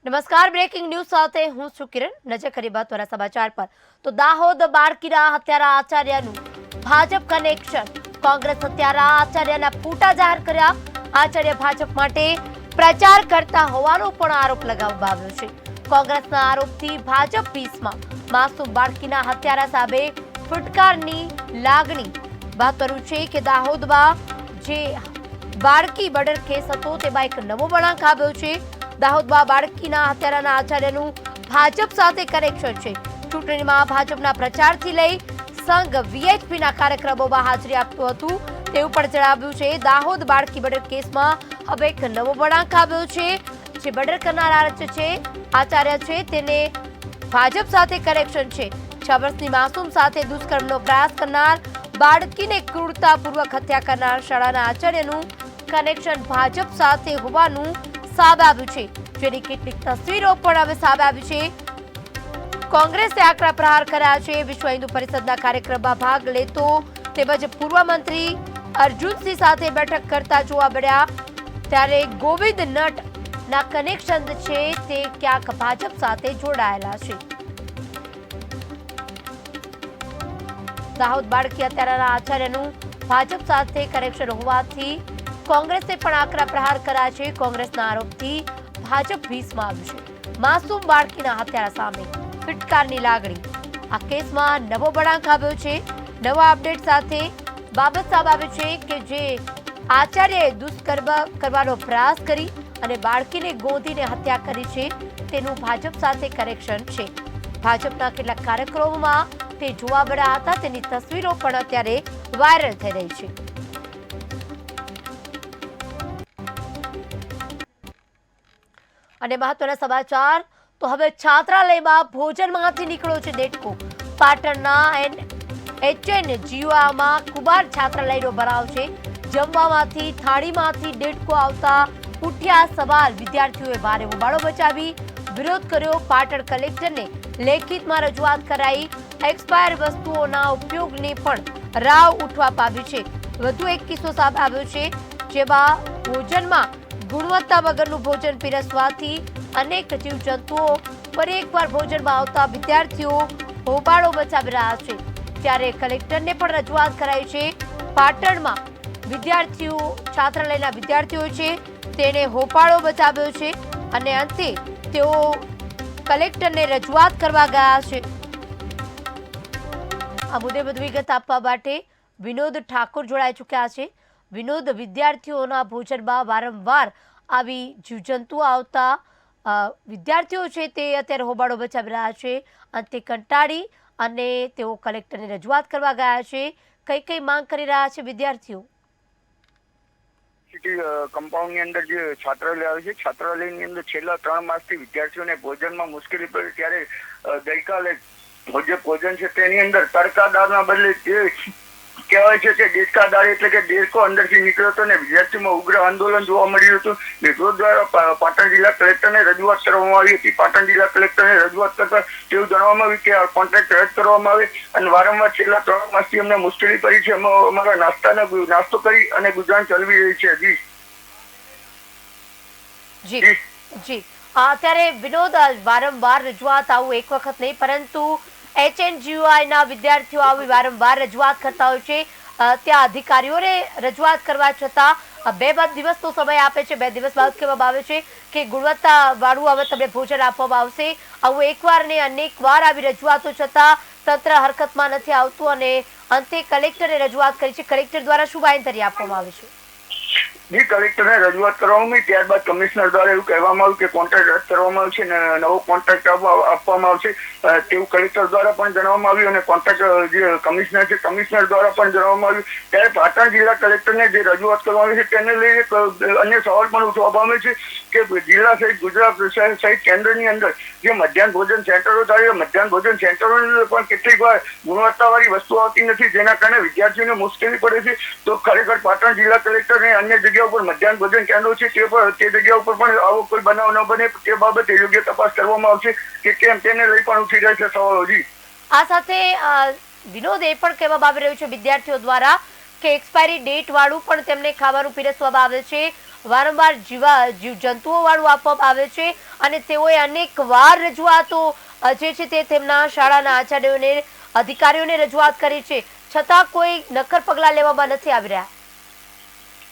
નમસ્કાર, breaking news સાથે હું છું કિરણ. નજર કરી મહત્વના સમાચાર પર. તો દાહોદ બાળકીના હત્યારા આચાર્યનું ભાજપ કનેક્શન. કોંગ્રેસ હત્યારા આચાર્યના ફોટા જાહેર કર્યા. આચાર્ય ભાજપ માટે પ્રચાર કરતા હોવાનો પણ આરોપ લગાવવામાં આવ્યો છે. કોંગ્રેસના આરોપથી ભાજપ પીસમાં. માસૂમ બાળકીના હત્યારા સામે ફૂટકારની લાગણી. મહત્વનું છે કે દાહોદમાં જે બાળકી મર્ડર કેસ હતો તેમાં એક નવો વળાંક આવ્યો છે. દાહોદમાં બાળકીના હત્યારાના આચાર્યનું ભાજપ સાથે કનેક્શન છે. ચૂંટણીમાં ભાજપના પ્રચારથી લઈ સંઘ વીએચપીના કાર્યક્રમોમાં હાજરી આપ્યું હતું તેવું પણ જણાવ્યું છે. દાહોદ બાળકી મર્ડર કેસમાં હવે એક નવો વળાંક આવ્યો છે. જે મર્ડર કરનાર છે આચાર્ય છે તેને ભાજપ સાથે કનેક્શન છે. 6 વર્ષની માસૂમ સાથે દુષ્કર્મનો પ્રયાસ કરનાર, બાળકીને ક્રૂરતાપૂર્વક હત્યા કરનાર શાળાના આચાર્યનું કનેક્શન ભાજપ સાથે હોવાનું સામે આવ્યું છે. જેની કેટલીક તસવીરો પણ હવે સામે આવી છે. કોંગ્રેસે આકરા પ્રહાર કર્યા છે. વિશ્વ હિન્દુ પરિષદના કાર્યક્રમમાં ભાગ લેતો તેમજ પૂર્વ મંત્રી અર્જુનસિંહ સાથે બેઠક કરતા જોવા મળ્યા. ત્યારે ગોવિંદ નટના કનેક્શન છે તે ક્યાંક ભાજપ સાથે જોડાયેલા છે. દાહોદ બાળકી હત્યારાના આચાર્યનું ભાજપ સાથે કનેક્શન હોવાથી કોંગ્રેસે પણ આકરા પ્રહાર કર્યા છે. કોંગ્રેસના આરોપથી ભાજપ ભીસમાં આવ્યું છે. માસૂમ બાળકીના હત્યારા સામે ફિટકારની લાગણી. આ કેસમાં નવો વળાંક આવ્યો છે. નવા અપડેટ સાથે બાબત સામે આવી છે કે જે આચાર્યએ દુષ્કર્મ કરવાનો પ્રયાસ કરી અને બાળકીને ગોંધીને હત્યા કરી છે તેનું ભાજપ સાથે કનેક્શન છે. ભાજપના કેટલાક કાર્યક્રમોમાં તે જોવા મળ્યા હતા તેની તસવીરો પણ અત્યારે વાયરલ થઈ રહી છે. અને મહત્વના સમાચાર તો હવે છાત્રાલયમાં ભોજનમાંથી નીકળ્યો છે દેડકો. પાટણના HNGUમાં કુમાર છાત્રાલયનો બનાવ છે. જમવામાંથી થાળીમાંથી દેડકો આવતા ઉઠ્યા સવાલ. વિદ્યાર્થીઓએ ભારે હોબાળો મચાવી વિરોધ કર્યો. પાટણ કલેક્ટરને લેખિતમાં રજૂઆત કરાઈ. એક્સપાયર વસ્તુઓના ઉપયોગને પણ રાવ ઉઠવા પામ્યું છે. વધુ એક કિસ્સો સામે આવ્યો છે જેમાં ભોજનમાં ગુણવત્તા વગરનું ભોજન પીરસવાથી અનેક જીવજંતુઓ ફરી એકવાર ભોજનમાં આવતા વિદ્યાર્થીઓ હોબાળો મચાવી રહ્યા છે. ત્યારે કલેક્ટરને પણ રજૂઆત કરાઈ છે. પાટણમાં વિદ્યાર્થીઓ છાત્રાલયના વિદ્યાર્થીઓ છે તેને હોબાળો મચાવ્યો છે અને અંતે તેઓ કલેક્ટરને રજૂઆત કરવા ગયા છે. આ મુદ્દે વધુ વિગત આપવા માટે વિનોદ ઠાકોર જોડાઈ ચૂક્યા છે. વિનોદ, વિદ્યાર્થીઓના ભોજનમાં વારંવાર આવી જીવજંતુઓ આવતા વિદ્યાર્થીઓ છે તે અત્યારે હોબાળો મચાવી રહ્યા છે. અંતે કંટાળી અને તેઓ કલેક્ટરને રજૂઆત કરવા ગયા છે. કઈ કઈ માંગ કરી રહ્યા છે વિદ્યાર્થીઓ? કમ્પાઉન્ડની અંદર જે છાત્રાલય આવે છે, છાત્રાલયની અંદર છેલ્લા 3 માસથી વિદ્યાર્થીઓને ભોજનમાં મુશ્કેલી પડે ત્યારે ગઈકાલે જે ભોજન છે તેની અંદર તડકા દાળના બદલે જે કહેવાય છે કે દેડકા દાળ એટલે કે દેડકો અંદરથી નીકળ્યો હતો અને વિદ્યાર્થીઓમાં ઉગ્ર આંદોલન જોવા મળ્યું હતું. વિરોધ દ્વારા પાટણ જિલ્લા કલેક્ટરને રજૂઆત કરવામાં આવી હતી. પાટણ જિલ્લા કલેક્ટરને રજૂઆત કરતા તેવું જણાવવામાં આવ્યું કે આ કોન્ટ્રાક્ટ રદ કરવામાં આવે અને વારંવાર છેલ્લા 3 માસથી અમને મુશ્કેલી પડી છે. અમારા નાસ્તો કરી અને ગુજરાન ચલાવી રહી છે. જી અત્યારે વિનોદ, વારંવાર રજૂઆત આવું એક વખત નહીં પરંતુ HNGUના વિદ્યાર્થીઓ આવી વારંવાર રજૂઆત કરતા હોય છે. ત્યાં અધિકારીઓને રજૂઆત કરવા છતાં 2 દિવસનો સમય આપે છે. 2 દિવસ બાદ કહેવામાં આવે છે કે ગુણવત્તા વાળું હવે તમને ભોજન આપવામાં આવશે. આવું એકવાર ને અનેક વાર આવી રજૂઆતો છતાં તંત્ર હરકતમાં નથી આવતું અને અંતે કલેક્ટરે રજૂઆત કરી છે. કલેક્ટર દ્વારા શું બાંયધરી આપવામાં આવે છે? કલેક્ટરને રજૂઆત કરવામાં આવી, ત્યારબાદ કમિશનર દ્વારા એવું કહેવામાં આવ્યું કે કોન્ટ્રાક્ટ રદ કરવામાં આવશે અને નવો કોન્ટ્રાક્ટ આપવામાં આવશે તેવું કલેક્ટર દ્વારા પણ જણાવવામાં આવ્યું અને કોન્ટ્રાક્ટ જે કમિશનર છે કમિશનર દ્વારા પણ જણાવવામાં આવ્યું. ત્યારે પાટણ જિલ્લા કલેક્ટરને જે રજૂઆત કરવામાં આવી છે તેને લઈને અન્ય સવાલ પણ ઉઠવા પામે છે કે જિલ્લા સહિત ગુજરાત સહિત કેન્દ્રની અંદર જે મધ્યાહન ભોજન સેન્ટરો થાય મધ્યાહન ભોજન સેન્ટરોની અંદર પણ કેટલીક વાર ગુણવત્તાવાળી વસ્તુ આવતી નથી, જેના કારણે વિદ્યાર્થીઓને મુશ્કેલી પડે છે. તો ખરેખર પાટણ જિલ્લા કલેક્ટરને અન્ય જગ્યા ઉપર મધ્યાહન ભોજન કેન્દ્રો છે તે જગ્યા ઉપર પણ આવો કોઈ બનાવ ન બને તે બાબતે યોગ્ય તપાસ કરવામાં આવશે કે કેમ તેને લઈ પણ ઉઠી રહ્યા છે સવાલો. આ સાથે વિનોદ એ પણ કહેવામાં આવી રહ્યું છે વિદ્યાર્થીઓ દ્વારા કે એક્સપાયરી ડેટ વાળું પણ તેમને ખાવાનું પીરસવામાં આવે છે. વારંવાર જીવજંતુઓ વાળું આપવામાં આવે છે અને તેઓએ અનેક વાર રજૂઆતો જે છે તે તેમના શાળાના આચાર્યોને અધિકારીઓને રજૂઆત કરી છે, છતાં કોઈ નક્કર પગલાં લેવામાં નથી આવી રહ્યા।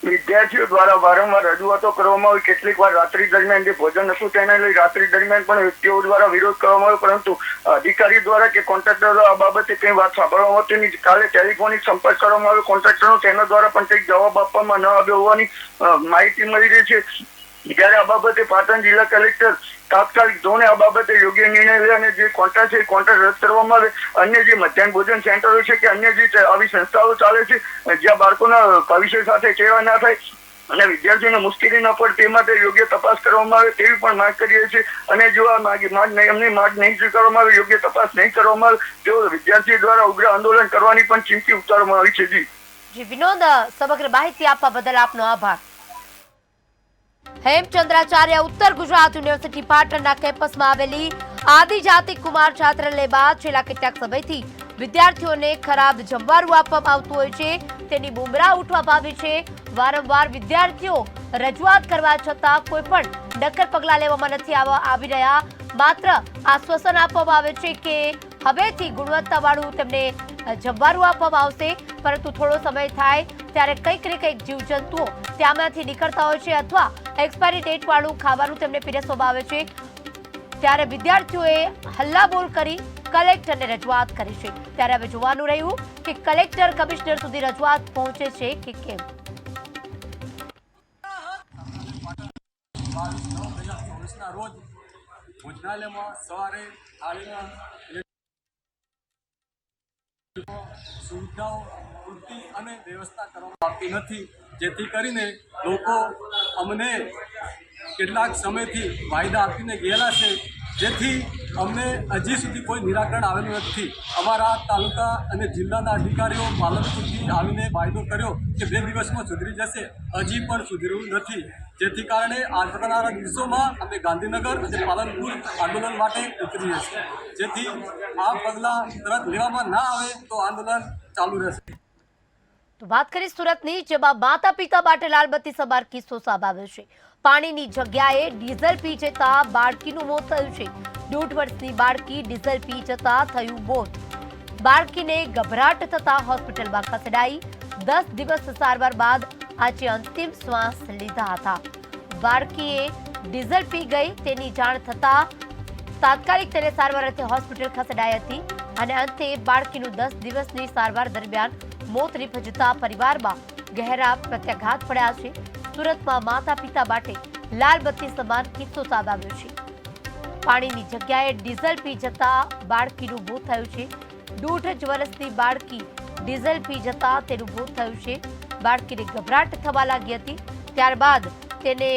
વિદ્યાર્થીઓ દ્વારા વારંવાર રજૂઆતો કરવામાં આવી, કેટલીક વાર રાત્રિ દરમિયાન જે ભોજન હતું તેને લઈ રાત્રિ દરમિયાન પણ તેઓ દ્વારા વિરોધ કરવામાં આવ્યો, પરંતુ અધિકારી દ્વારા કે કોન્ટ્રાક્ટર આ બાબતે કંઈ વાત સાંભળવામાં આવતી નહીં। કાલે ટેલિફોનિક સંપર્ક કરવામાં આવ્યો કોન્ટ્રાક્ટરનો, તેના દ્વારા પણ કંઈક જવાબ આપવામાં ન આવ્યો હોવાની માહિતી મળી રહી છે। જ્યારે આ બાબતે પાટણ જિલ્લા કલેક્ટર તાત્કાલિક ધોરણે આ બાબતે યોગ્ય નિર્ણય લે અને જે કોન્ટ્રાક્ટ છે એ કોન્ટ્રાક્ટ રદ કરવામાં આવે। અન્ય જે મધ્યાહન ભોજન સેન્ટરો છે કે અન્ય જે આવી સંસ્થાઓ ચાલે છે જ્યાં બાળકોના ભવિષ્ય સાથે ચેડા ના થાય અને વિદ્યાર્થીઓને મુશ્કેલી ન પડે તે માટે યોગ્ય તપાસ કરવામાં આવે તેવી પણ માંગ કરીએ છીએ। અને જો આ એમની માંગ નહીં સ્વીકારવામાં આવે, યોગ્ય તપાસ નહીં કરવામાં આવે તો વિદ્યાર્થીઓ દ્વારા ઉગ્ર આંદોલન કરવાની પણ ચીમકી ઉચ્ચારવામાં આવી છે। જી વિનોદ, સમગ્ર માહિતી આપવા બદલ આપનો આભાર। હેમચંદ્રાચાર્ય ઉત્તર ગુજરાત યુનિવર્સિટી પાટણના કેમ્પસમાં આવેલી આદિજાતિ કુમાર છાત્રાલય બાદ છેલ્લા કેટલાક સમયથી વિદ્યાર્થીઓને ખરાબ જમવાનું આપવામાં આવતું હોય છે, તેની બુમરાહ ઉઠવા પામી છે। વારંવાર વિદ્યાર્થીઓ રજૂઆત કરવા છતાં કોઈ પણ નક્કર પગલાં લેવામાં નથી આવી રહ્યા। માત્ર આશ્વાસન આપવામાં આવે છે કે હવેથી ગુણવત્તાવાળું તેમને જમવાનું આપવામાં આવશે, પરંતુ થોડો સમય થાય ત્યારે કંઈક ને કંઈક જીવજંતુઓ ત્યાંમાંથી નીકળતા હોય છે અથવા એક્સપાયરી ડેટ વાળું ખાવાનું તેમને પીરસવામાં આવે છે। ત્યારે વિદ્યાર્થીઓએ હલ્લાબોલ કરી કલેક્ટરને રજૂઆત કરી છે। ત્યારે હવે જોવાનું રહ્યું કે કલેક્ટર કમિશનર સુધી રજૂઆત પહોંચે છે કે કેમ। 22/9/2024 રોજ ભોજનાલયમાં સવારે થાળીમાં સુવિધાઓ પૂરતી અને વ્યવસ્થા કરવામાં આવતી નથી, જેથી કરીને લોકો અમને કેટલાક સમયથી વાયદા આપીને ગયેલા છે, જેથી અમને હજી સુધી કોઈ નિરાકરણ આવેલું નથી। અમારા તાલુકા અને જિલ્લાના અધિકારીઓ પાલનપુરથી આવીને વાયદો કર્યો કે 2 દિવસમાં સુધરી જશે, હજી પણ સુધર્યું નથી, જેથી કારણે આવનારા દિવસોમાં અમે ગાંધીનગર અને પાલનપુર આંદોલન માટે ઉતરીએ છીએ। જેથી આ પગલાં તરત લેવામાં ના આવે તો આંદોલન ચાલુ રહેશે। તો વાત કરી સુરતની, જેમાં માતા પિતા માટે લાલબત્તી સમાર કિસ્સો સામે આવ્યો છે। પાણીની જગ્યાએ ડીઝલ પી જતા બાળકીનું મોત થયું છે। 1.5 વર્ષની બાળકી ડીઝલ પી જતા થયું મોત। બાળકીને ગભરાટ થતા હોસ્પિટલમાં ખસેડાઈ, 10 દિવસ સારવાર બાદ આજે અંતિમ શ્વાસ લીધા હતા। બાળકીએ ડીઝલ પી ગઈ તેની જાણ થતા તાત્કાલિક તેને સારવાર અર્થે હોસ્પિટલ ખસેડાઈ હતી અને અંતે બાળકીનું 10 દિવસની સારવાર દરમિયાન મોત નીપજતા પરિવારમાં ગહેરા પ્રત્યાઘાત પડ્યા છે। સુરતમાં માતા પિતા માટે લાલબત્તી સમાન કિસ્સો સામે આવ્યો છે। પાણીની જગ્યાએ ડીઝલ પી જતા બાળકીનું મોત થયું છે। 1.5 વર્ષની બાળકી ડીઝલ પી જતા તેનું મોત થયું છે। બાળકીને ગભરાટ થવા લાગી હતી, ત્યારબાદ તેને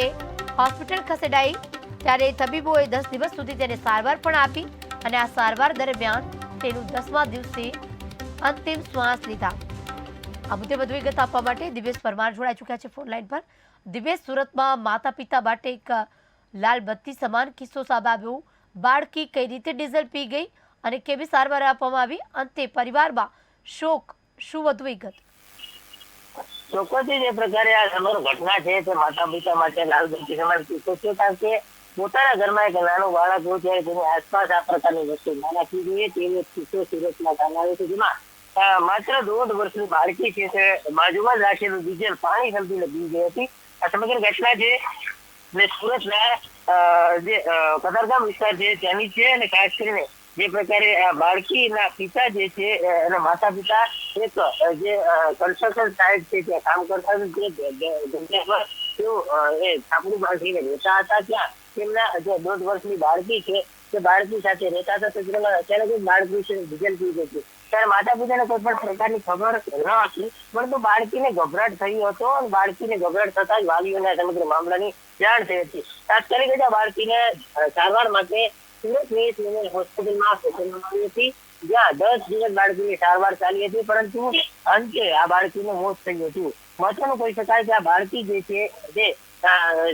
હોસ્પિટલ ખસેડાઈ, ત્યારે તબીબોએ 10 દિવસ સુધી તેને સારવાર પણ આપી અને આ સારવાર દરમિયાન તેનું 10મા દિવસે અંતિમ શ્વાસ લીધા। આ મુદ્દે વધુ વિગત આપવા માટે દિવેશ પરમાર જોડાઈ ચૂક્યા છે ફોન લાઈન પર। દિવેશ, સુરતમાં માતા પિતા માટે એક લાલબત્તી સમાન કિસ્સો સામે આવ્યો। બાળકી કઈ રીતે ડીઝલ પી ગઈ અને કેવી સારવાર આપવામાં આવી, અંતે પરિવારમાં શોક, શું વધુ વિગત? ચોક્કસથી જે પ્રકારે આ સમગ્ર ઘટના છે તે માતા પિતા માટે લાલબત્તી સમાન કિસ્સો છે, કારણ કે પોતાના ઘરમાં એક નાનું બાળક હોય ત્યારે તેની આસપાસ આ પ્રકારની વસ્તુ ના રાખવી જોઈએ તેવો કિસ્સો સુરતમાં સામે આવ્યો છે, જેમાં માત્ર 1.5 વર્ષની બાળકી છે તે બાજુમાં જ રાખેલું ડીઝલ પાણી સમજીને પી ગઈ હતી। આ સમગ્ર ઘટના છે જે સુરતના જે કતારગામ વિસ્તાર છે ત્યાંની છે અને ખાસ કરીને જે પ્રકારે આ બાળકીના પિતા જે છે અને માતા પિતા એક જે કન્સ્ટ્રક્શન સાઇટ છે ત્યાં કામ કરતા હતા, તેઓ એ છાપરું બાંધીને રહેતા હતા। ત્યાં તેમના જે 1.5 વર્ષની બાળકી છે તે બાળકી સાથે રહેતા હતા, તો તેમાં અચાનક જ બાળકી છે ડીઝલ પી ગઈ હતી। ત્યારે માતા પિતાને કોઈ પણ પ્રકારની ખબર ન હતી, પરંતુ બાળકીને ગભરાટ થયો હતો અને બાળકીને ગભરાટ થતા જ વાલીઓને સમગ્ર મામલાની જાણ થઈ હતી। તાત્કાલિક જ બાળકીને સારવાર માટે સુરતની સિવિલ હોસ્પિટલમાં ખસેડવામાં આવી હતી, જ્યાં 10 દિવસ બાળકીની સારવાર ચાલી હતી, પરંતુ અંતે આ બાળકીનું મોત થયું હતું। મહત્વનું કહી શકાય કે આ બાળકી જે છે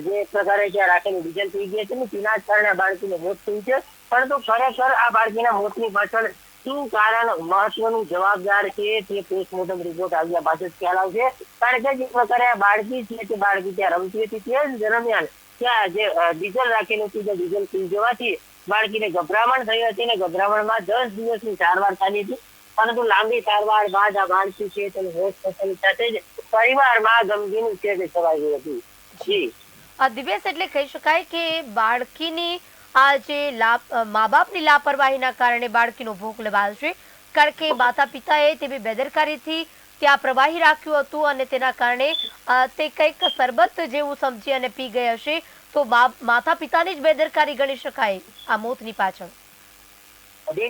જે પ્રકારે ત્યાં રાખેલું ડીઝલ પી ગઈ હતી તેના કારણે આ બાળકીનું મોત થયું છે, પરંતુ ખરેખર આ બાળકીના મોતની પાછળ શું કારણ મહત્વનું જવાબદાર છે તે પોસ્ટમોર્ટમ રિપોર્ટ આવ્યા બાદ જ ખ્યાલ આવશે. કારણ કે જે પ્રકારે આ બાળકી છે તે બાળકી ત્યાં રમતી હતી તે જ દરમિયાન ત્યાં જે ડીઝલ રાખેલું હતું, જે ડીઝલ પી જવાથી બાળકીને ગભરામણ થઈ હતી અને ગભરામણમાં 10 દિવસની સારવાર ચાલી હતી. પરંતુ લાંબી સારવાર બાદ આ બાળકી છે તેની હોશ થતાની સાથે જ પરિવારમાં ગમગીની ચેત છવાઈ ગઈ હતી. જી દિવ્યેશ, એટલે કહી શકાય કે બાળકીની આ જે મા બાપની લાપરવાહીના કારણે બાળકીનો ભોગ લેવાયો છે, કારણ કે માતા પિતાએ તેવી બેદરકારીથી ત્યાં પ્રવાહી રાખ્યું હતું અને તેના કારણે તે કંઈક શરબત જેવું સમજી અને પી ગઈ હશે. તો માતા પિતાની જ બેદરકારી ગણી શકાય આ મોતની પાછળ. જી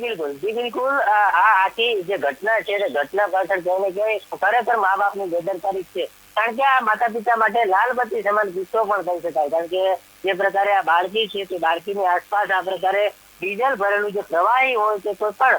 બિલકુલ. આ આખી જે ઘટના છે તે ઘટના પાછળ કહેવાય કે ખરેખર મા બાપની બેદરકારી છે. કારણ કે આ માતા પિતા માટે લાલબત્તી સમાન કિસ્સો પણ કહી શકાય. કારણ કે જે પ્રકારે આ બાળકી છે તે બાળકીની આસપાસ આ પ્રકારે ડીઝલ ભરેલું જે પ્રવાહી હોય તે કોઈ પણ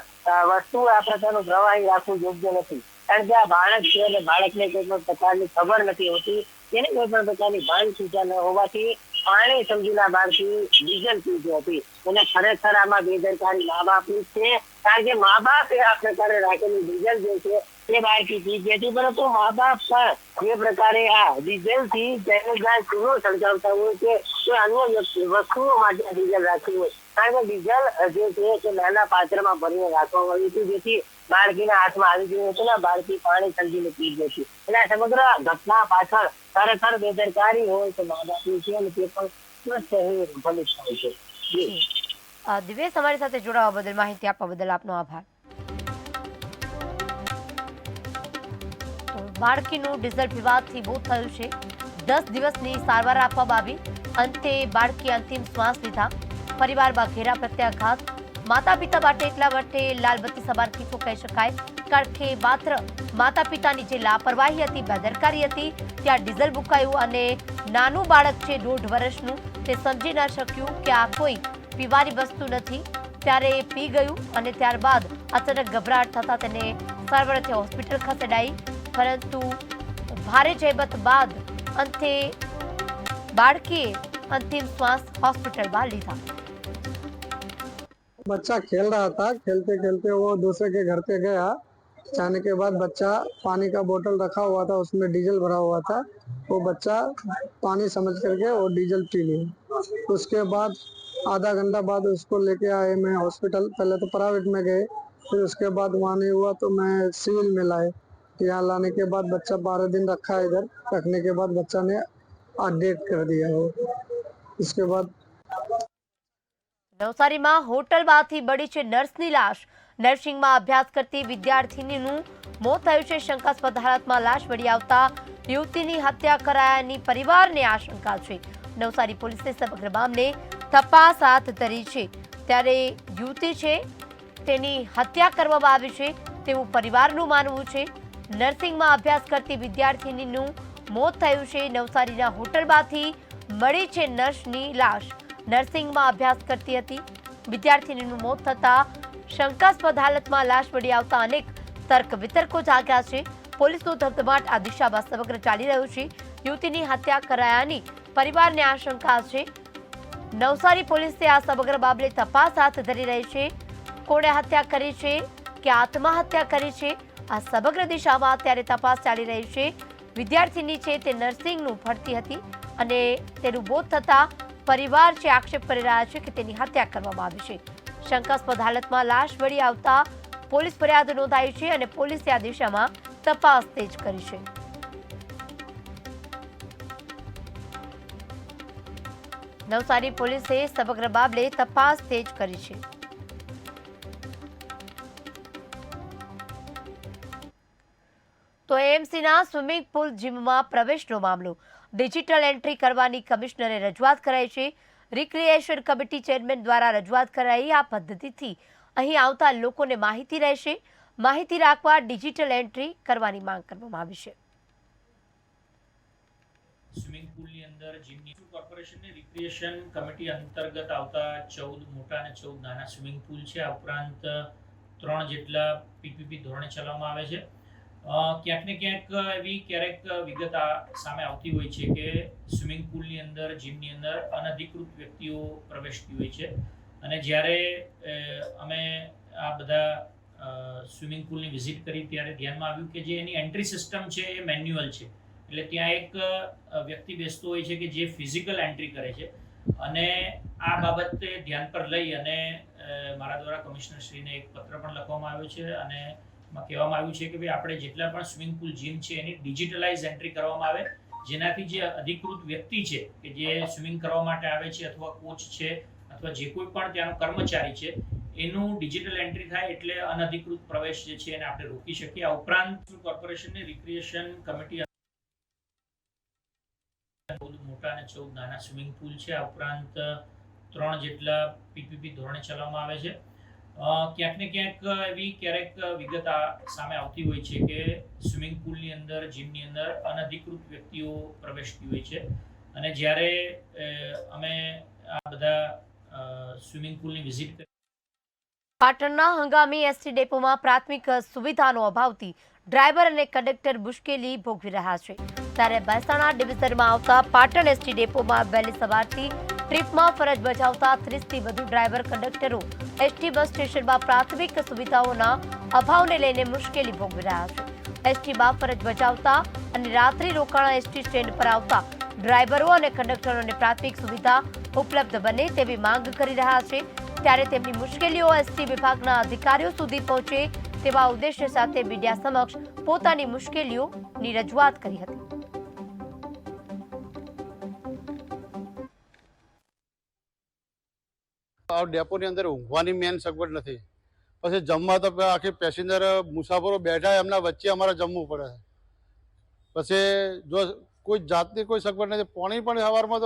વસ્તુ આ પ્રકારનું પ્રવાહી રાખવું યોગ્ય નથી. કારણ કે આ બાળક છે અને બાળકને કોઈ પણ પ્રકારની ખબર નથી હોતી, તેને કોઈ પણ પ્રકારની ભાન સૂચના ન હોવાથી પાણી સમજીને બાળકી ડીઝલ પીતી હતી. અને ખરેખર આમાં બેદરકારી મા બાપની છે. કારણ કે મા બાપ આ પ્રકારે રાખેલું ડીઝલ જે છે તે બાળકી પીતી હતી, પરંતુ મા બાપ પણ જે પ્રકારે આ ડીઝલ થી તેના ચૂલો સળગાવતા હોય છે તે અન્ય વસ્તુઓ માટે ડીઝલ રાખ્યું હોય. કારણ કે ડીઝલ જે છે તે નાના પાત્રમાં ભરીને રાખવામાં આવ્યું હતું, જેથી બાળકીના હાથમાં આવી ગયું હતું ને બાળકી પાણી સમજીને પી ગઈ હતી. એટલે આ સમગ્ર ઘટના પાછળ ખરેખર બેદરકારી હોય તો મા બાપની છે અને તે પણ ફલિત થાય છે. દિવ્યેશ, અમારી સાથે જોડાવા બદલ, માહિતી આપવા બદલ આપનો આભાર. બાળકીનું ડીઝલ પીવાથી મોત થયું છે. 10 દિવસની સારવાર આપવામાં આવી. અંતે બાળકી અંતિમ શ્વાસ લીધા. પરિવારમાં ઘેરા પ્રત્યાઘાત. માતા પિતા માટે એટલા માટે લાલબત્તી સમાન કિસ્સો કહી શકાય, કારણ કે માત્ર માતા પિતાની જે લાપરવાહી હતી, બેદરકારી હતી, ત્યાં ડીઝલ મુકાયું અને નાનું બાળક છે 1.5 વર્ષનું, તે સમજી ન શક્યું કે આ કોઈ પીવાની વસ્તુ નથી. ત્યારે પી ગયું અને ત્યારબાદ અચાનક ગભરાટ થતા તેને સારવારથી હોસ્પિટલ ખસેડાઈ. પરંતુ ભારે જહેમત બાદ અંતે બાળકીએ अंतिम श्वास हॉस्पिटल में लीधा. बच्चा खेल रहा था, खेलते खेलते वो दूसरे के घर पे गया. जाने के बाद बच्चा पानी का बोतल रखा हुआ था, उसमें डीजल भरा हुआ था. वो बच्चा पानी समझ करके वो डीजल पी लिया. उसके बाद आधा घंटा बाद उसको लेके आए मैं हॉस्पिटल. पहले तो प्राइवेट में गए, फिर उसके बाद वहाँ नहीं हुआ तो मैं सिविल में लाए. यहाँ लाने के बाद बच्चा 12 दिन रखा इधर. रखने के बाद बच्चा ने डेथ कर दिया हो. इसके बाद નવસારીમાં હોટલમાંથી બળી છે નર્સની લાશ. નર્સિંગમાં અભ્યાસ કરતી વિદ્યાર્થીનીનું મોત થયું છે. શંકાસ્પદ હાલતમાં લાશ મળી આવતા યુવતીની હત્યા કરાયાની પરિવારને આશંકા છે. નવસારી પોલીસે સમગ્ર મામલે તપાસ હાથ ધરી છે. ત્યારે યુવતી છે તેની હત્યા કરવામાં આવી છે તેવું પરિવારનું માનવું છે. નર્સિંગમાં અભ્યાસ કરતી વિદ્યાર્થીનીનું મોત થયું છે. નવસારીના હોટલમાંથી મળી છે નર્સની લાશ. નર્સિંગમાં અભ્યાસ કરતી હતી વિદ્યાર્થીનીનું મોત થતા શંકાસ્પદ હાલતમાં લાશ મળી આવતા અનેક તર્ક વિતર્કો જાગ્યા છે. પોલીસનો ધમધમાટ આ દિશામાં સમગ્ર ચાલી રહ્યું છે. યુવતીની હત્યા કરાયાની પરિવારને આશંકા છે. નવસારી પોલીસે આ સમગ્ર મામલે તપાસ હાથ ધરી રહી છે. કોણે હત્યા કરી છે કે આત્મહત્યા કરી છે, આ સમગ્ર દિશામાં અત્યારે તપાસ ચાલી રહી છે. વિદ્યાર્થીની છે તે નર્સિંગનું ભણતી હતી અને તેનું મોત થતા પરિવાર છે આક્ષેપ કરી રહ્યા છે કે તેની હત્યા કરવામાં આવી છે. શંકાસ્પદ હાલતમાં લાશ મળી આવતા પોલીસ ફરિયાદ નોંધાઈ છે અને પોલીસે આ દિશામાં તપાસ તેજ કરી છે. નવસારી પોલીસે સમગ્ર મામલે તપાસ તેજ કરી છે. તો એએમસીના સ્વિમિંગ પુલ જીમમાં પ્રવેશનો મામલો. ડિજિટલ એન્ટ્રી કરવાની કમિશનરે રજૂઆત કરાઈ છે. રિક્રિએશન કમિટી ચેરમેન દ્વારા રજૂઆત કરાઈ. આ પદ્ધતિથી અહીં આવતા લોકોને માહિતી રહેશે. માહિતી રાખવા ડિજિટલ એન્ટ્રી કરવાની માંગ કરવામાં આવી છે. સ્વિમિંગ પુલની અંદર જીમની કોર્પોરેશનની રિક્રિએશન કમિટી અંતર્ગત આવતા 14 મોટા અને 14 નાના સ્વિમિંગ પુલ છે. આ ઉપરાંત 3 જેટલા પીપીપી ધોરણે ચલાવવામાં આવે છે. ક્યાંક ને ક્યાંક એવી ક્યારેક વિગત સામે આવતી હોય છે કે સ્વિમિંગ પુલની અંદર જીમની અંદર અનધિકૃત વ્યક્તિઓ પ્રવેશતી હોય છે અને જ્યારે અમે આ બધા સ્વિમિંગ પુલની વિઝિટ કરી ત્યારે ધ્યાનમાં આવ્યું કે જે એની એન્ટ્રી સિસ્ટમ છે એ મેન્યુઅલ છે. એટલે ત્યાં એક વ્યક્તિ બેસતો હોય છે કે જે ફિઝિકલ એન્ટ્રી કરે છે, અને આ બાબતે ધ્યાન પર લઈ અને મારા દ્વારા કમિશનરશ્રીને એક પત્ર પણ લખવામાં આવ્યો છે, અને એમાં કહેવામાં આવ્યું છે કે ભાઈ આપણે જેટલા પણ સ્વિમિંગ પુલ જીમ છે એની ડિજિટલાઇઝ એન્ટ્રી કરવામાં આવે, જેનાથી જે અધિકૃત વ્યક્તિ છે કે જે સ્વિમિંગ કરવા માટે આવે છે અથવા કોચ છે અથવા જે કોઈ પણ ત્યાંનો કર્મચારી છે એનું ડિજિટલ એન્ટ્રી થાય એટલે અનધિકૃત પ્રવેશ જે છે એને આપણે રોકી શકીએ. આ ઉપરાંત કોર્પોરેશનની રિક્રિએશન કમિટી 14 મોટા અને 14 નાના સ્વિમિંગ પુલ છે. આ ઉપરાંત 3 જેટલા પીપીપી ધોરણે ચલાવવામાં આવે છે. ક્યાંક ને ક્યાંક એવી ક્યારેક વિગત સામે આવતી હોય છે કે સ્વિમિંગ પુલની અંદર, જીમની અંદર અનધિકૃત વ્યક્તિઓ પ્રવેશતી હોય છે, અને જ્યારે અમે આ બધા સ્વિમિંગ પુલની વિઝિટ કરી. પાટણના હંગામી એસટી ડેપોમાં પ્રાથમિક સુવિધાનો અભાવથી ડ્રાઈવર અને કંડક્ટર મુશ્કેલી ભોગવી રહ્યા છે. ત્યારે મહેસાણા ડિવિઝનમાં આવતા પાટણ એસટી ડેપોમાં વહેલી સવારથી ટ્રીપમાં ફરજ બજાવતા 30થી વધુ ડ્રાઈવર કંડક્ટરો એસટી બસ સ્ટેશનમાં પ્રાથમિક સુવિધાઓના અભાવને લઈને મુશ્કેલી ભોગવી રહ્યા છે. એસટીમાં ફરજ બજાવતા અને રાત્રિ રોકાણા એસટી સ્ટેન્ડ પર આવતા ડ્રાઈવરો અને કંડક્ટરોને પ્રાથમિક સુવિધા ઉપલબ્ધ બને તેવી માંગ કરી રહ્યા છે. ત્યારે તેમની મુશ્કેલીઓ એસટી વિભાગના અધિકારીઓ સુધી પહોંચે તેવા ઉદ્દેશ્ય સાથે મીડિયા સમક્ષ પોતાની મુશ્કેલીઓની રજૂઆત કરી હતી. ડેપોની અંદર ઊંઘવાની મેન સગવડ નથી. પછી જમવા તો આખી પેસેન્જર મુસાફરો બેઠા એમના વચ્ચે અમારે જમવું પડે છે. પછી જો કોઈ જાતની કોઈ સગવડ નથી. પાણી પણ સવારમાં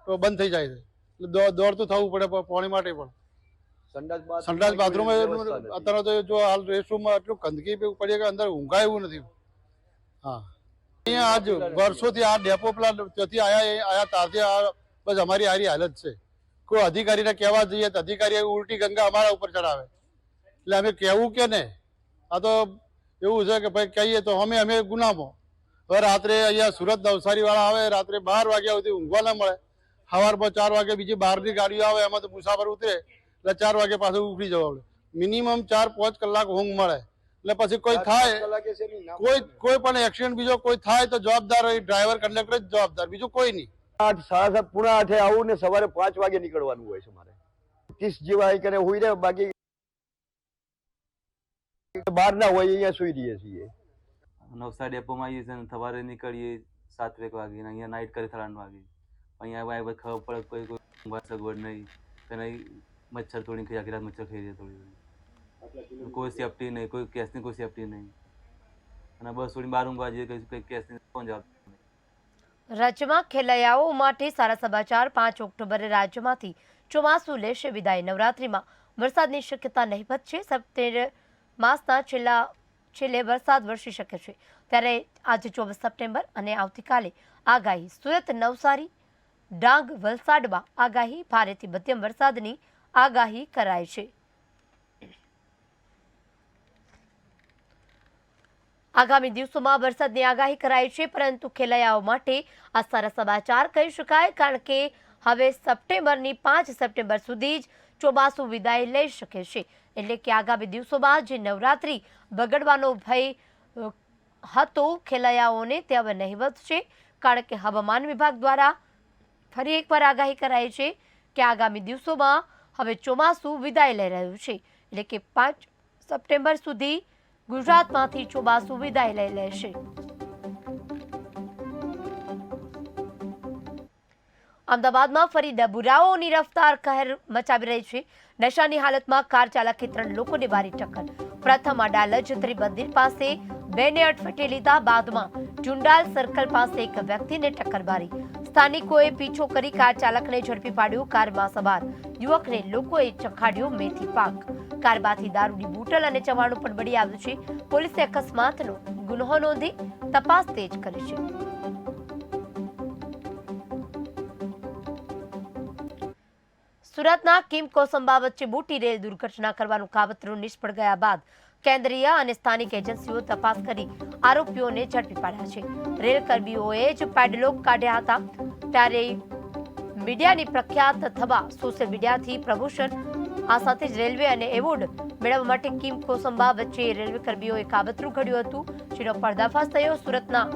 તો બંધ થઈ જાય છે, એટલે દોડતું થવું પડે પાણી માટે પણ. સંડાસ બાથરૂમ અત્યારે તો જો હાલ રેસ્ટરૂમમાં એટલું ગંદકી પડી કે અંદર ઊંઘાય એવું નથી. હા, અહીંયા આજ વર્ષોથી આ ડેપો પેલા ત્યાંથી આયા ત્યારથી બસ અમારી આરી હાલત છે. કોઈ અધિકારીને કહેવા જઈએ તો અધિકારી ઉલટી ગંગા અમારા ઉપર ચડાવે. એટલે અમે કહેવું કે ને, આ તો એવું છે કે ભાઈ કહીએ તો અમે ગુનામાં. હવે રાત્રે અહીંયા સુરત નવસારી વાળા આવે, રાત્રે 12 વાગ્યા સુધી ઊંઘવા ના મળે. સવારમાં 4 વાગે બીજી બહારની ગાડીઓ આવે, એમાં તો મુસાફર ઉતરે એટલે 4 વાગે પાછું ઉઠી જવા. મિનિમમ 4-5 કલાક ઊંઘ મળે. એટલે પછી કોઈ થાય, કોઈ પણ એક્સિડન્ટ બીજો કોઈ થાય તો જવાબદાર ડ્રાઈવર કંડક્ટર જ જવાબદાર, બીજું કોઈ નહીં. 8, 7, 8 આવું ને સવારે 5 વાગે નીકળવાનું હોય છે મારે. 30 જેવા કરે હુઈ રહે, બાકી બહાર ના હોય અહીંયા સુઈ રહીએ છીએ. નવસારી ડેપોમાં આવીએ છીએ, સવારે નીકળીએ 7 વાગે, અહીંયા નાઇટ કરી 3 વાગે. અહીંયા ખબર પડે કોઈ સગવડ નહીં, મચ્છર તોડી ખાઈ, આખી રાત મચ્છર ખાઈ જાય તોડી. કોઈ સેફટી નહીં, કોઈ કેસની કોઈ સેફટી નહીં, અને બસ થોડી બહાર ઊંઘવા જઈએ, કઈ કેસની કોણ જવાબ. રાજ્યમાં ખેલૈયાઓ માટે સારા સમાચાર. 5 ઓક્ટોબરે રાજ્યમાંથી ચોમાસું લેશે વિદાય. નવરાત્રીમાં વરસાદની શક્યતા નહીવત છે. સપ્ટેમ્બર માસના છેલ્લે વરસાદ વરસી શકે છે. ત્યારે આજે 24 સપ્ટેમ્બર અને આવતીકાલે આગાહી. સુરત, નવસારી, ડાંગ, વલસાડમાં આગાહી. ભારેથી મધ્યમ વરસાદની આગાહી કરાઈ છે. આગામી દિવસોમાં વરસાદની આગાહી કરાઈ છે, પરંતુ ખેલૈયાઓ માટે આ સારા સમાચાર કહી શકાય, કારણ કે હવે સપ્ટેમ્બરની 5 સપ્ટેમ્બર સુધી જ ચોમાસું વિદાય લઈ શકે છે. એટલે કે આગામી દિવસોમાં જે નવરાત્રી બગડવાનો ભય હતો ખેલૈયાઓને તે હવે નહીવત છે, કારણ કે હવામાન વિભાગ દ્વારા ફરી એકવાર આગાહી કરાઈ છે કે આગામી દિવસોમાં હવે ચોમાસું વિદાય લઈ રહ્યું છે. એટલે કે 5 સપ્ટેમ્બર સુધી ગુજરાતમાંથી ચોમાસું વિદાય લઈ લેશે. અમદાવાદમાં ફરી ડબુરાઓની રફતાર કહેર મચાવી રહી છે. નશાની હાલતમાં કાર ચાલકે 3 લોકોને મારી ટક્કર. પ્રથમ અડાલજ ત્રિમંદિર પાસે 2ને અડફેટે લીધા, બાદમાં ચુંડાલ સર્કલ પાસે એક વ્યક્તિને ટક્કર મારી. સ્થાનિકોએ પીછો કરી કાર ચાલકને ઝડપી પાડ્યો. કારમાં સવાર યુવકને લોકોએ ચખાડ્યો મેથી પાક. કારમાંથી દારૂની બોટલ અને ચવાણું પણ મળી આવ્યું છે. પોલીસે અકસ્માતનો ગુનો નોંધી તપાસ તેજ કરી છે. સુરતના કિમ કોસંબા વચ્ચે મોટી રેલ દુર્ઘટના કરવાનું કાવતરું નિષ્ફળ ગયા બાદ કેન્દ્રીય અને સ્થાનિક એજન્સીઓ તપાસ કરી આરોપીઓને ઝડપી પાડ્યા છે. રેલ કર્મીઓએ જ પેડલોક કાઢ્યા હતા. ત્યારે મીડિયાની પ્રખ્યાત થવા સોશિયલ મીડિયાથી પ્રમોશન, આ સાથે જ રેલવે અને એવોર્ડ મેળવવા માટે કિમ કોસંબા વચ્ચે રેલવે કર્મીઓએ કાવતરું ઘડ્યું હતું, જેનો પર્દાફાશ થયો. સુરતના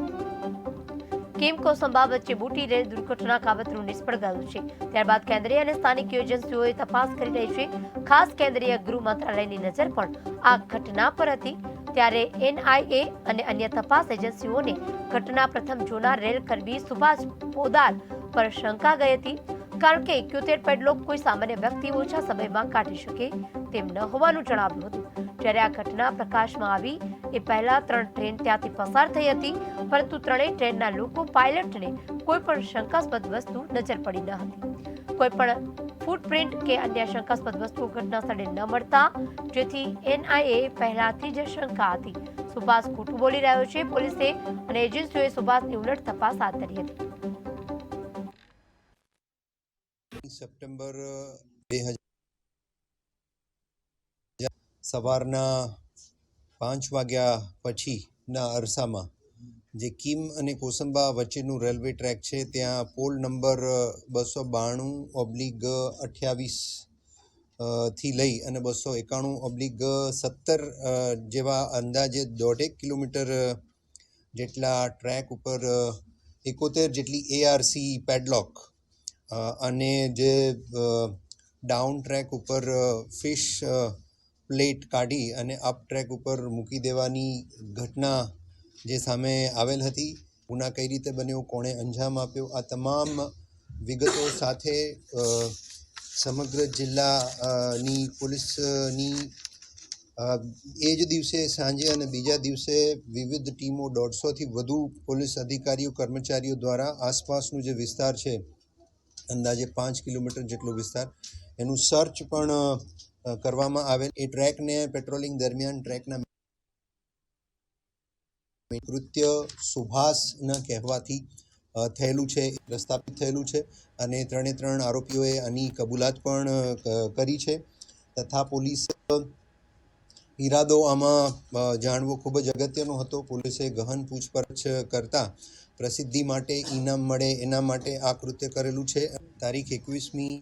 કિમ કોસંબા વચ્ચે મોટી રેલ દુર્ઘટના કાવતરું નિષ્ફળ ગયું છે. ત્યારબાદ કેન્દ્રીય અને સ્થાનિક એજન્સીઓએ તપાસ કરી રહી છે. ખાસ કેન્દ્રીય ગૃહ મંત્રાલયની નજર પણ આ ઘટના પર હતી. ત્યારે NIA અને અન્ય તપાસ એજન્સીઓને ઘટના પ્રથમ જોનાર રેલ કર્મી સુભાષ પોદાર પર શંકા ગઈ હતી, કારણ કે 71 પેડલોક કોઈ સામાન્ય વ્યક્તિ ઓછા સમયમાં કાઢી શકે તેમ ન હોવાનું જણાવ્યું હતું. જ્યારે આ ઘટના પ્રકાશમાં આવી એ પહેલા 3 ટ્રેન ત્યાંથી પસાર થઈ હતી, પરંતુ ત્રણેય ટ્રેનના લોકો પાયલટને કોઈ પણ શંકાસ્પદ વસ્તુ નજર પડી ન હતી. કોઈ પણ ફૂટપ્રિન્ટ કે અન્ય શંકાસ્પદ વસ્તુઓ ઘટના સ્થળે ન મળતા જેથી NIA પહેલાથી જ શંકા હતી. સુભાષ ખોટું બોલી રહ્યો છે. પોલીસે અને એજન્સીઓએ સુભાષની ઉલટ તપાસ હાથ ધરી હતી. સપ્ટેમ્બર 2000 સવારના 5 વાગ્યા પછીના અરસામાં જે કિમ અને કોસંબા વચ્ચેનું રેલવે ટ્રેક છે ત્યાં પોલ નંબર 292/28 થી લઈ અને 291/17 જેવા અંદાજે 1.5 કિલોમીટર જેટલા ટ્રેક ઉપર 71 જેટલી ARC પેડલોક અને જે ડાઉન ટ્રેક ઉપર ફિશ પ્લેટ કાઢી અને અપ ટ્રેક ઉપર મૂકી દેવાની ઘટના જે સામે આવેલ હતી. ગુના કઈ રીતે બન્યો, કોણે અંજામ આપ્યો, આ તમામ વિગતો સાથે સમગ્ર જિલ્લાની પોલીસની એ જ દિવસે સાંજે અને બીજા દિવસે વિવિધ ટીમો 150થી વધુ પોલીસ અધિકારીઓ કર્મચારીઓ દ્વારા આસપાસનું જે વિસ્તાર છે અંદાજે 5 કિલોમીટર જેટલો વિસ્તાર એનું સર્ચ પણ કરવામાં આવેલ. એ ટ્રેકને પેટ્રોલિંગ દરમિયાન ટ્રેકના કૃત્ય સુભાષના કહેવાથી થયેલું છે, પ્રસ્થાપિત થયેલું છે અને 3 આરોપીઓએ આની કબૂલાત પણ કરી છે. તથા પોલીસ ઈરાદો આમાં જાણવો ખૂબ જ અગત્યનો હતો. પોલીસે ગહન પૂછપરછ કરતા પ્રસિદ્ધિ માટે ઇનામ મળે એના માટે આ કૃત્ય કરેલું છે. તારીખ 21મી